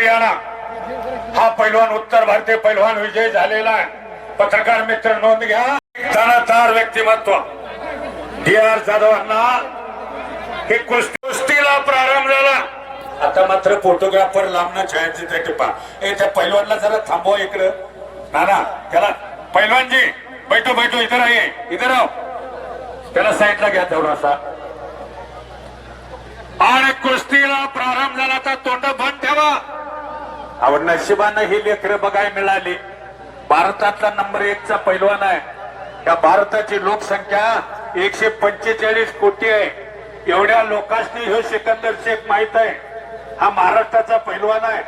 हरियाणा हा पैलवान उत्तर भारतीय पैलवान विजय झालेला आहे. पत्रकार मित्र नोंद घ्या. दानादार व्यक्तिमत्व डी.आर. जाधवांना हे कुस्तीला प्रारंभ झाला. आता मात्र फोटोग्राफर लांबना छायाचित्र टिपा. त्या पैलवानला जरा थांबवा इकडं. नाना त्याला पैलवानजी बैठो बैठो इधर आहे इधर आओ. त्याला साईडला घ्या थोडासा. आणि कुस्तीला प्रारंभ झाला. तर तोंड बंद ठेवा. आवड नशिबानं ही लेकरं बघायला मिळाली. भारतातला नंबर 1 चा पैलवान आहे. या भारताची लोकसंख्या 145 कोटी आहे. एवढ्या लोकांनी हे सिकंदर शेख माहित आहे. हा महाराष्ट्राचा पैलवान आहे.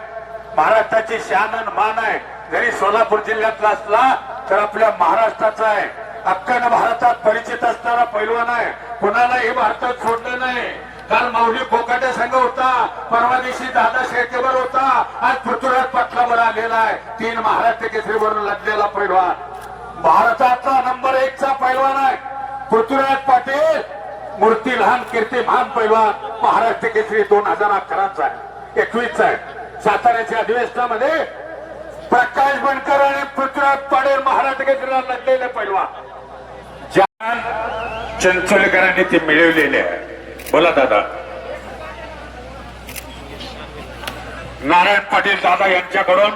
महाराष्ट्राची शान आणि मान आहे. जरी सोलापूर जिल्ह्यातला असला तर आपल्या महाराष्ट्राचा आहे. अख्खा भारतात परिचित असणारा पैलवान आहे. कुणालाही भारतात सोडलं नाही. काल माऊली कोकाटे संघ होता. परवा दिवशी दादा शेळकेवर होता. आज पृथ्वीराज पाटलावर आलेला आहे. 3 महाराष्ट्र केसरीवर लढलेला पैलवान. भारताचा नंबर 1 चा पैलवान आहे पृथ्वीराज पाटील. मूर्ती लहान कीर्ती महान पैलवान. महाराष्ट्र केसरी 2011चा आहे. 21चा आहे. साताऱ्याच्या अधिवेशनामध्ये प्रकाश बनकर आणि पृथ्वीराज पाटील महाराष्ट्र केसरीला लढलेले पैलवान. जान चिंचोलीकरांनी ते मिळवलेले आहे. बोला दादा. नारायण पाटील दादा यांच्याकडून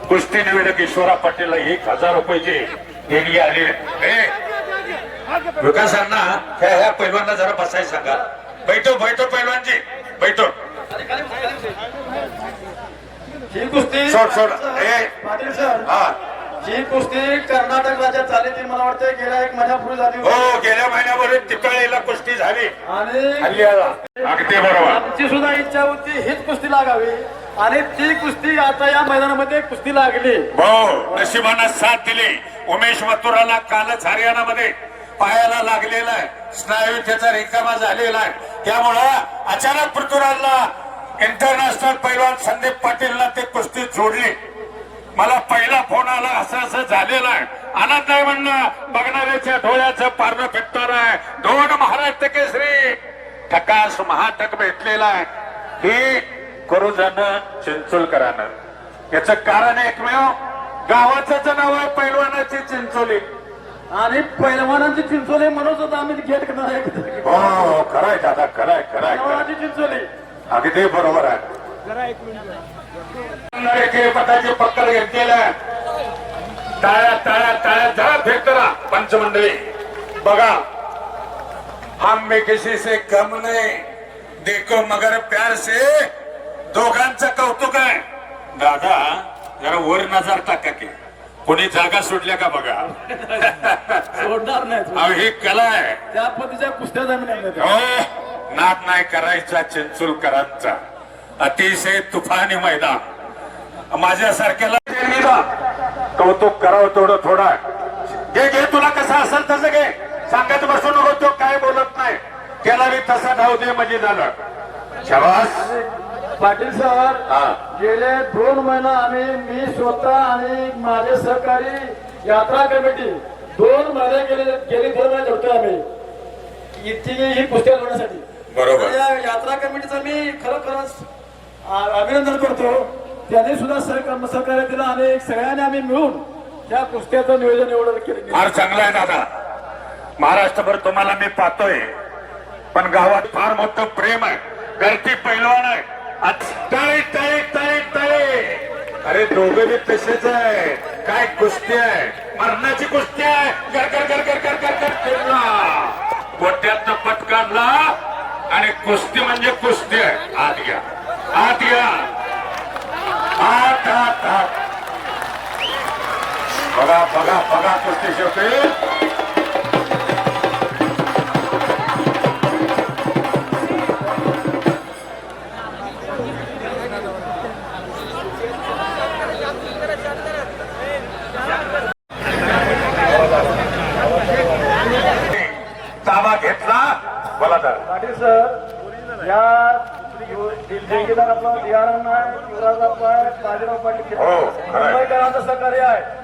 कुस्ती निवेदक ईश्वरा पाटीलला 1000 रुपयाची देणगी आली. विकासांना ह्या पैलवानला जरा बसायला सांगा. बैठो बैठो पैलवानजी बैठो. ही कुस्ती सोड सोड. पाटील सर, हा ही कुस्ती कर्नाटक राज्यात झाली ती मला वाटतं गेल्या 1 महिन्यापूर्वी झाली. हो गेल्या महिन्यामध्ये तिथळेला कुस्ती झाली. आणि अगदी बरोबर. आमची सुद्धा इच्छा होती हीच कुस्ती लागावी आणि ती कुस्ती आता या मैदानामध्ये कुस्ती लागली. हो नशिबानं साथ दिली. उमेश मथुराला कालच हरियाणामध्ये पायाला लागलेला आहे. स्नायू त्याचा रिकामा झालेला आहे. त्यामुळं अचानक पृथ्वीराजला इंटरनॅशनल पैलवान संदीप पाटीलला ते कुस्ती जोडली. मला पहिला फोन आला असं झालेलं आहे. आनंद आहे म्हणणं. बघणाऱ्याच्या डोळ्याचं पारणं फिटणार आहे. 2 महाराष्ट्र केसरी ठकास महाटक भेटलेला आहे. ही करुजानं चिंचोलकरानं. याचं कारण एकमेव गावाचं नाव आहे पैलवानाची चिंचोली. आणि पैलवानाची चिंचोली म्हणून सुद्धा आम्ही गेट करणार आहे. हो खरंय दादा खरंय खरंय. पैलवानाची चिंचोली अगदी बरोबर आहे. पदाची पक्कड घेतलेला टाळ्या टाळ्या टाळ्या जरा फेक करा पंचमंडळी. बघा हम में किसी से कम नहीं देखो मगर प्यार से. दोघांचं कौतुक आहे. दादा जरा वर नजर टाका की कोणी जागा सुटल्या का बघा. सोडणार नाही. ही कला आहे. त्या पद्धतीच्या कुस्त्या जमिनी हो नाद नाही करायचा चिंचोलकरांचा. अतिशय तुफानी मैदान. माझ्यासारख्याला कौतुक करावं थोडं थोडं. घे घे तुला कसं असेल तसं घे. सांगत बसू नको. तो काय बोलत नाही. त्याला मी तसा धाव दे म्हणजे झालं. शाबास. पाटील सर गेले 2 महिने आम्ही मी स्वतः आणि माझे सहकारी यात्रा कमिटी 2 महिने गेली 2 महिने होतो आम्ही इतकी ही कुस्ती लढवण्यासाठी. बरोबर. या यात्रा कमिटीचं मी खरोखरच अभिनंदन करतो. त्यांनी सुद्धा सहकार्य दिलं आणि सगळ्यांनी आम्ही मिळून त्या कुस्त्याचं नियोजन एवढं केलं. फार चांगला आहे दादा. महाराष्ट्रभर तुम्हाला मी पाहतोय पण गावात फार मोठं प्रेम आहे. घरची पैलवान आहे. तळे तळे तळे तळे. अरे दोघं बी तसेच आहे. काय कुस्ती आहे. मरणाची कुस्ती आहे. कर कर कर कर कर कर कर फिरला गोट्यातनं पट काढला आणि कुस्ती म्हणजे कुस्ती आहे. आत घ्या आत घ्या. आत आत आत. बघा बघा बघा कुस्ती शेवटी. ताबा घेतला. बोला तर पाटील सर या दिलगिरीला आपला बिहारण आहे युवराज आहे बाजीराव पाटील हो मुंबईकरांचं सहकार्य आहे.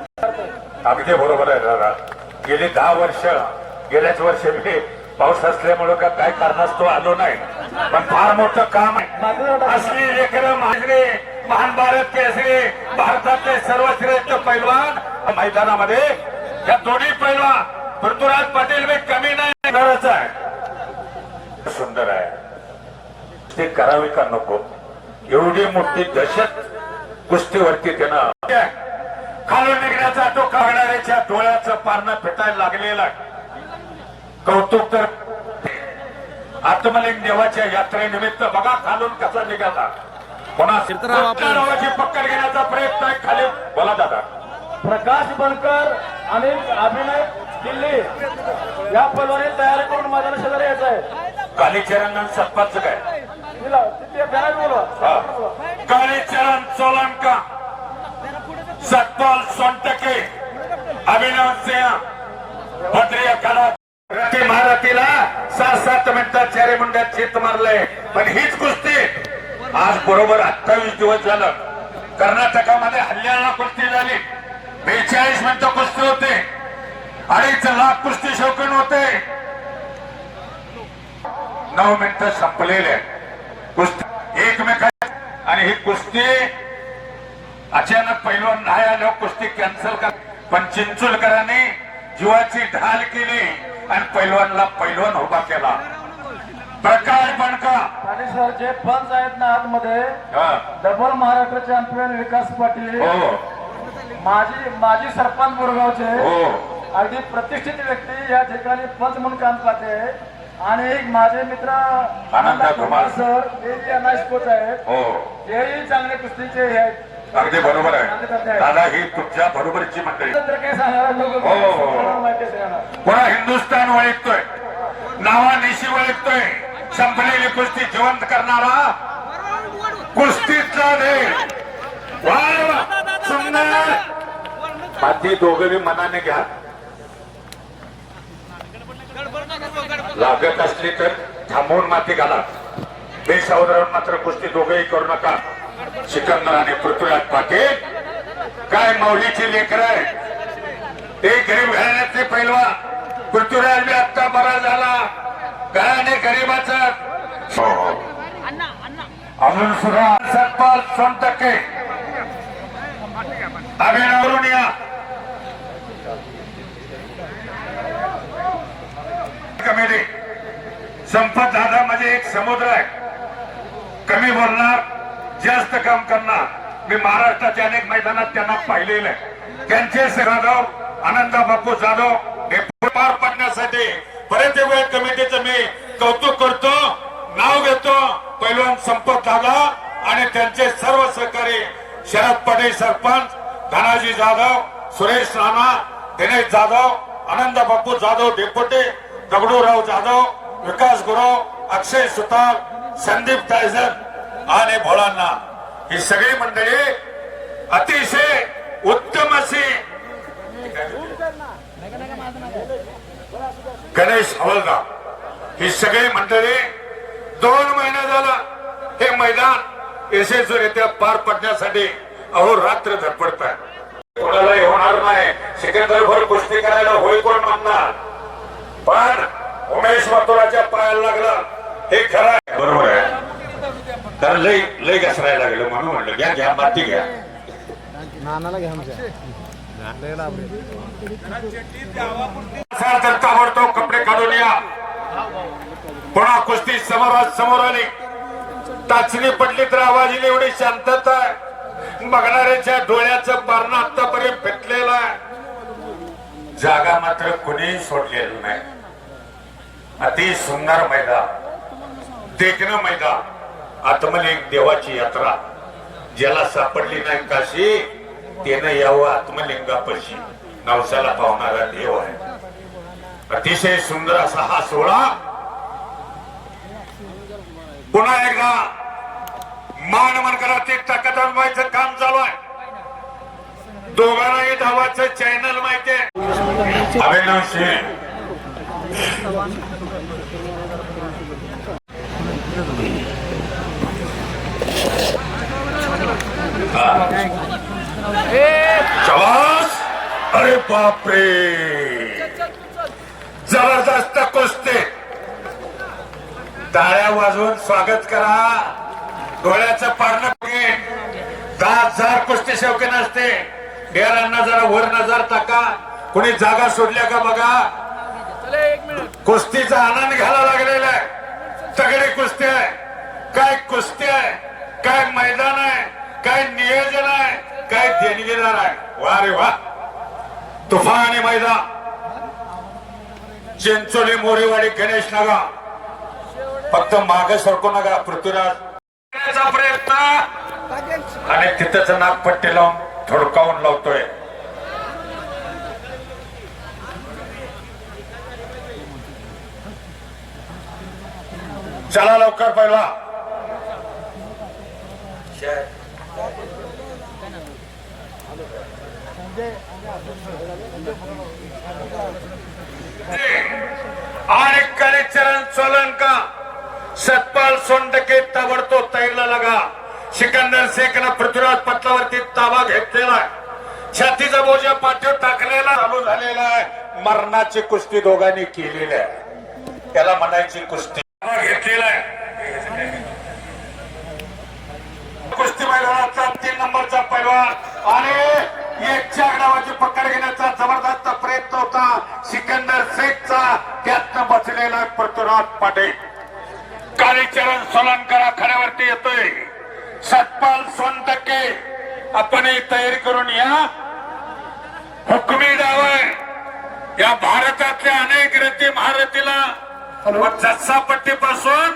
अगदी बरोबर आहे दादा. गेली 10 वर्ष गेल्याच वर्षी मी पाऊस असल्यामुळं का काय कारणास्तव आलो नाही, पण फार मोठं काम आहे. असली लेकरं माझे महान भारत केसरी, भारतातले सर्वश्रेष्ठ पैलवान मैदानामध्ये, या दोन्ही पैलवान पृथ्वीराज पाटील मी कमी नाही करत आहे. सुंदर आहे ते, करावे का नको एवढी मोठी दहशत कुस्तीवरती त्यानं खालून निघण्याचा तो काढणाऱ्याच्या डोळ्याचं पारणं फेटायला लागलेला आहे. कौतुक तर आत्मलिंग देवाच्या यात्रेनिमित्त बघा खालून कसा निघाला. पुन्हा नावाची पक्कड घेण्याचा प्रयत्न आहे खाली. बोला दादा. प्रकाश बनकर आणि अभिनय दिल्ली या पैलवानी तयारी करून माझ्या शेजारी यायचं आहे. कालीचरण सत्पाचं काय बोलवा. कालीचरण सोलंका, सतपाल सोनटके, अभिनव सिंह भद्रिया कला महारातीला 7-7 मिनिटात चारी मुंड्यात चित मारलंय. पण हीच कुस्ती आज बरोबर 28 दिवस झालं. कर्नाटकामध्ये हल्ल्याला कुस्ती झाली. 42 मिनिटं कुस्ती होते. 2.5 लाख कुस्ती शौकीन होते. 9 मिनिटं संपलेले कुस्ती एकमेका. आणि ही कुस्ती अचानक पैलवान नाही आल्यावर कुस्ती कॅन्सल कर. पण चिंचोलकरांनी जीवाची ढाल केली आणि पैलवानला पैलवान उभा केला. प्रकाश बनकर सर जे पंच आहेत ना आतमध्ये, डबल महाराष्ट्र चॅम्पियन विकास पाटील, माजी सरपंच बोरगावचे, अगदी प्रतिष्ठित व्यक्ती या ठिकाणी पंच म्हणून काम पाहते. आणि एक माझे मित्र आनंद कुमार सर, ते नाईस कोच आहेत, तेही चांगले कुस्तीचे हे आहेत. अगदी बरोबर आहे दादा, ही तुमच्या बरोबरची मंडळी. काय सांगणार माहिती पुन्हा हिंदुस्थान ओळखतोय, नावानिशी ओळखतोय. संपलेली कुस्ती जिवंत करणारा कुस्तीतला देव. सुंदर माती दोघे मनाने घ्या. लागत असली तर थांबवून माती घाला. बेसावधान मात्र कुस्ती दोघेही करू नका. सिकंदर आणि पृथ्वीराज पाटील काय माऊलीची लेकर आहे. ते गरीब घराण्यातले पैलवान. पृथ्वीराज बी आत्ता बरा झाला. घराने गरीबाचा अजून सुद्धा सतपाल सोनटके, अभिनवरून या कमेडी. संपत दादा म्हणजे एक समुद्र आहे. कमी बोलणार, जास्त काम करणार. मी महाराष्ट्राच्या अनेक मैदानात त्यांना पाहिलेलं आहे. त्यांचे जाधव, आनंदा बापू जाधव हे पार पाडण्यासाठी बरेच वेळ कमिटीचं मी कौतुक करतो, नाव घेतो. पैलवान संपत दादा आणि त्यांचे सर्व सहकारी, शरद पटेल सरपंच, धनाजी जाधव, सुरेश राणा, दिनेश जाधव, आनंदा बापू जाधव डेपुटी, दगडूराव जाधव, विकास गुरव, अक्षय सुतार, संदीप टायझर आणि भोळांना, ही सगळी मंडळी अतिशय उत्तम अशी. गणेश हवलदार, ही सगळी मंडळी 2 महिने झाला हे मैदान यशस्वीरित्या पार पडण्यासाठी अहोरात्र धडपडत आहे. कोणालाही होणार नाही. सिकंदरभर कुस्ती करायला होय कोण म्हणणार, पण उमेश माथुराच्या पायाला लागलं हे खरं आहे. बरोबर आहे. कारण लय घसरायला लागलं म्हणून म्हणलं घ्या घ्या माती घ्या. नानाला घ्या तर ताबडतोब कपडे काढून या. पुन्हा कुस्ती समोर आली. टाचणी पडली तर आवाज येईल एवढी शांतता आहे. बघणाऱ्याच्या डोळ्याचं पारणं आतापर्यंत फेटलेलं आहे. जागा मात्र कुणीही सोडलेलं नाही. अति सुंदर मैदान, देखणं मैदान. आत्मलिंग देवाची यात्रा. ज्याला सापडली नाही काशी त्यानं यावं आत्मलिंगापाशी. नवसाला पावणारा देव आहे. अतिशय सुंदर असा हा सोहळा. पुन्हा एकदा मान मनकराची ताकद अनुभवायचं काम चालू आहे. दोघांनाही धावाचं चॅनल माहिती आहे. अभिनव सिंह शाबास. अरे बापरे, जबरदस्त कुस्ती. टाळ्या वाजवून स्वागत करा. डोळ्याचं पारणं 10,000 कुस्ती शौकीन असते. डेरांना जरा वर नजर टाका. कोणी जागा सोडल्या का बघा. कुस्तीचा आनंद घ्यायला लागलेला आहे. तगडी कुस्ती आहे. काय कुस्ती आहे, काय मैदान आहे, काय नियोजन आहे, काय देणगीदार आहे. वा रे वा. तुफानी मैदान. चिंचोली, मोरेवाडी, गणेश नगर. फक्त मागे सरकू नका. पृथ्वीराज प्रयत्न आणि तिथंच नागपट्टी लावून थोडकावून लावतोय. चला लवकर पहिला. आणि कालीचरण सोलंका, सतपाल सोंडके ताबडतोब तैरला लगा. सिकंदर शेखनं पृथ्वीराज पटलावरती ताबा घेतलेला आहे. छातीचा बोजा पाठीवर टाकलेला चालू झालेला आहे. मरणाची कुस्ती दोघांनी केलेली आहे. त्याला म्हणायची कुस्ती घेतलेला आहे. कुस्ती मैदानाचा 3 नंबरचा पैलवान आणि एक डावाची पकड घेण्याचा जबरदस्त प्रयत्न होता सिकंदर शेखचा. त्यातनं बचलेला पृथ्वीराज पाटील. कालीचरण सोलंकर आखाड्यावरती येतोय. सतपाल सोनटक्के आपणही तयारी करून या. हुकमी डाव आहे. या भारतातल्या अनेक रथी महारथीला जस्सा पट्टीपासून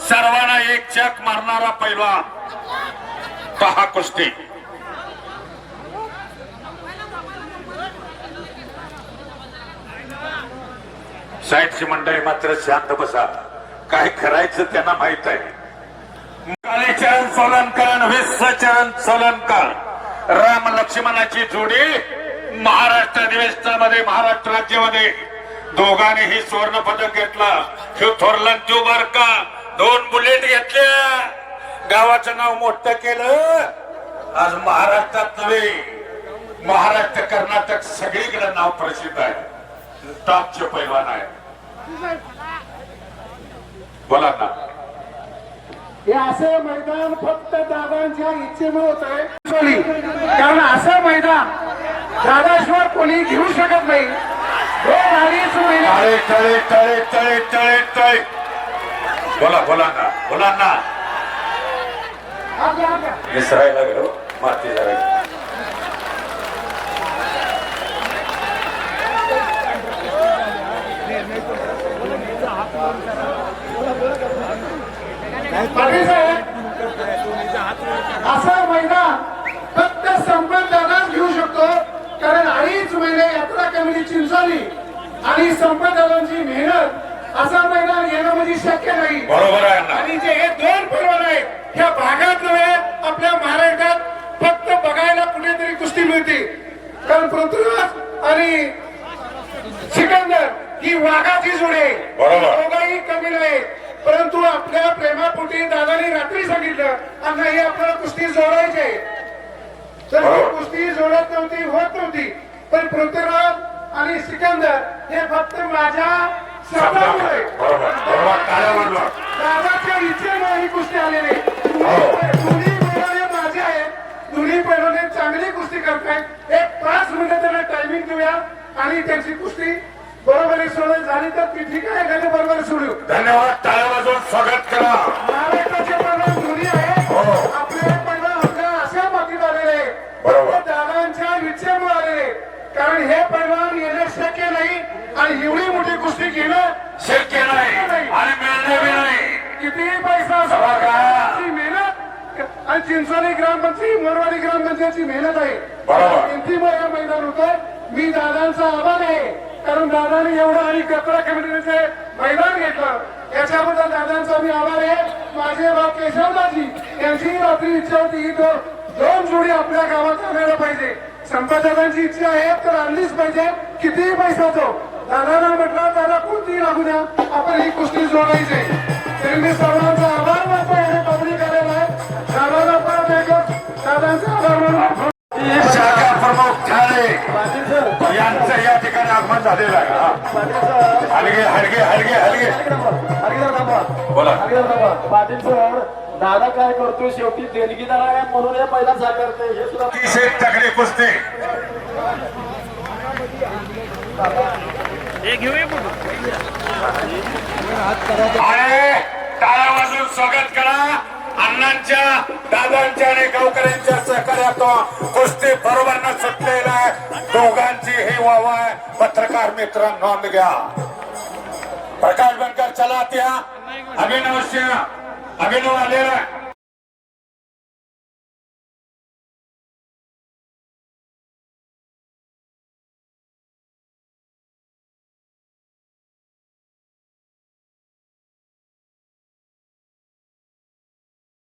सर्वांना एक चक मारणारा पैलवान. पहा कुस्ती. साईडची मंडळी मात्र शांत बसा. काय करायचं त्यांना माहित आहे. कालीचरण सोलंकर आणि विश्वचरण सोलंकर, राम लक्ष्मणाची जोडी महाराष्ट्र अधिवेशनामध्ये, महाराष्ट्र राज्यामध्ये दोघांनीही स्वर्ण पदक घेतलं. शिव थोरलं का 2 बुलेट घेतल्या. गावाचं नाव मोठं केलं. आज महाराष्ट्रात नव्हे, महाराष्ट्र कर्नाटक सगळीकडे नाव प्रसिद्ध आहे. टॉपचे पैलवान आहे. बोला ना. हे असं मैदान फक्त दादांच्या इच्छेमुळे होत आहे. कारण असं मैदान दादाशिवाय कोणी घेऊ शकत नाही. तळे तळे तळे तळे तळे तळे. बोला बोला ना, बोला ना. विसरायला गेलो माती जरा. पाटील साहेब, असं मैदान फक्त संपत दादाच घेऊ शकतो. कारण 2.5 महिने यात्रा कमिटी चिंचोली आणि संपत दादांची मेहनत असं मैदान येणं म्हणजे शक्य नाही. बरोबर आहे ना. आणि जे हे 2 पैलवान आहेत ह्या भागात नव्हे, आपल्या महाराष्ट्रात फक्त बघायला कुठेतरी कुस्ती मिळते. कारण पृथ्वीराज आणि सिकंदर ही वाघाची जोडी आहे. दोघाही कमी नाही. परंतु आपल्या प्रेमापोटी दादानी रात्री सांगितलं आणि हे आपल्याला कुस्ती जोडायचे. तर ही कुस्ती जोडत नव्हती, होत नव्हती. पण पृथ्वीराज आणि सिकंदर हे फक्त माझ्या शब्दामुळे, दादाच्या इच्छेमुळे ही कुस्ती आलेली. दोन्ही पैलवान माझे आहेत. दोन्ही पैलवान चांगली कुस्ती करतायत. एक 5 मिनिटं त्यांना टायमिंग देऊया आणि त्यांची कुस्ती बरोबरी सोडत झाली तर ती ठीक आहे. एखादी बरोबर सोडू. धन्यवाद. टाळ्या वाजवून स्वागत करा. महाराष्ट्राचे पैलवान दोन्ही आहेत. आपले पैलवान आपल्या अशा मातीत आलेले दादांच्या इच्छेमुळे आलेले. कारण हे पैलवान येणं शक्य नाही आणि एवढी मोठी कुस्ती घेणं शक्य नाही आणि मिळणे बी नाही. कितीही पैसा मेहनत आणि चिंचोली ग्रामपंचायत, मोरवाडी ग्रामपंचायतची मेहनत आहे. अंतिम हे मैदान होतं. मी दादांचा आभार आहे. कारण दादाने एवढं आणि कचरा कमिटीचे मैदान घेतलं याच्याबद्दल दादांचा मी आभार आहे. माझे बाप केशवदाजी यांची रात्री इच्छा होती ही 2 जोडी आपल्या गावात आणायला पाहिजे. संपतदादांची इच्छा आहे तर आणलीच पाहिजे. कितीही पैसा तो दादांना म्हटलं दादा कोणतीही लागू द्या, आपण ही कुस्ती जोडायची. तरी मी सर्वांचा आभार मानतो. हे पब्लिक आलेला आहे. दादांना परत एकच दादांचा आभार मानून शाखा प्रमुख ठाणे यांचं या ठिकाणी आगमन झालेलं आहे. हलगे हलगे हलगे हलगे बोला. पाटील सर दादा काय करतोय शेवटी देणगीदार आहे म्हणून हे मैदान साकारते हे सुद्धा अतिशय तगडी कुस्ती. आणि टाळ्या वाजून स्वागत करा अण्णांच्या, दादांच्या आणि गावकऱ्यांच्या सहकार्यातून कुस्ती बरोबर न सुटलेला आहे. दोघांची ही वाव आहे. पत्रकार मित्र नोंद घ्या. प्रकाश बनकर चला त्या अभिनव आलेला